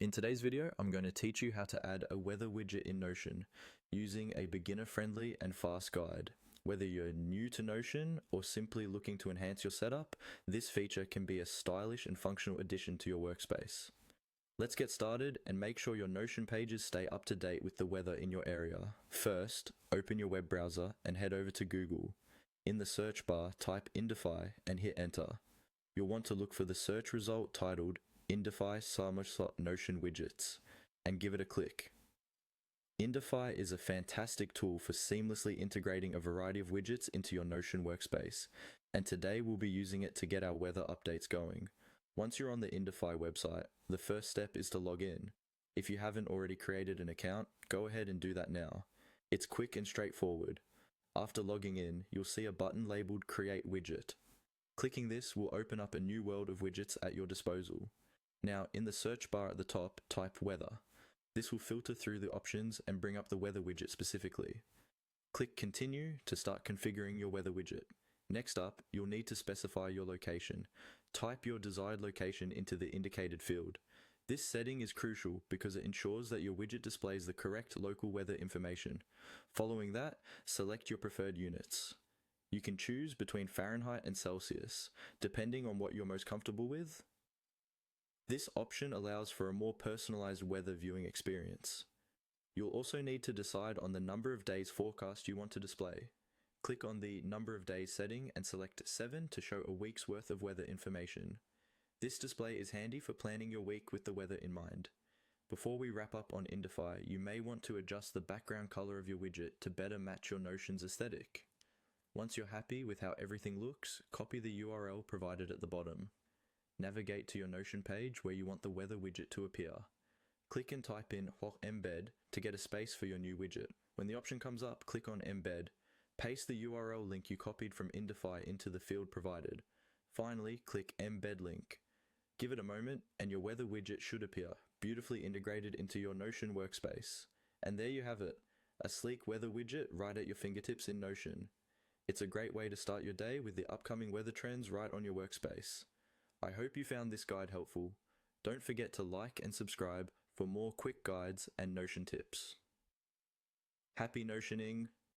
In today's video, I'm going to teach you how to add a weather widget in Notion using a beginner-friendly and fast guide. Whether you're new to Notion or simply looking to enhance your setup, this feature can be a stylish and functional addition to your workspace. Let's get started and make sure your Notion pages stay up to date with the weather in your area. First, open your web browser and head over to Google. In the search bar, type Indify and hit enter. You'll want to look for the search result titled Indify Notion Widgets and give it a click. Indify is a fantastic tool for seamlessly integrating a variety of widgets into your Notion workspace, and today we'll be using it to get our weather updates going. Once you're on the Indify website, the first step is to log in. If you haven't already created an account, go ahead and do that now. It's quick and straightforward. After logging in, you'll see a button labeled Create Widget. Clicking this will open up a new world of widgets at your disposal. Now, in the search bar at the top, type Weather. This will filter through the options and bring up the weather widget specifically. Click Continue to start configuring your weather widget. Next up, you'll need to specify your location. Type your desired location into the indicated field. This setting is crucial because it ensures that your widget displays the correct local weather information. Following that, select your preferred units. You can choose between Fahrenheit and Celsius, depending on what you're most comfortable with. This option allows for a more personalized weather viewing experience. You'll also need to decide on the number of days forecast you want to display. Click on the number of days setting and select 7 to show a week's worth of weather information. This display is handy for planning your week with the weather in mind. Before we wrap up on Indify, you may want to adjust the background color of your widget to better match your Notion's aesthetic. Once you're happy with how everything looks, copy the URL provided at the bottom. Navigate to your Notion page where you want the weather widget to appear. Click and type in embed to get a space for your new widget. When the option comes up, click on embed. Paste the URL link you copied from Indify into the field provided. Finally, click embed link. Give it a moment and your weather widget should appear, beautifully integrated into your Notion workspace. And there you have it, a sleek weather widget right at your fingertips in Notion. It's a great way to start your day with the upcoming weather trends right on your workspace. I hope you found this guide helpful. Don't forget to like and subscribe for more quick guides and Notion tips. Happy Notioning!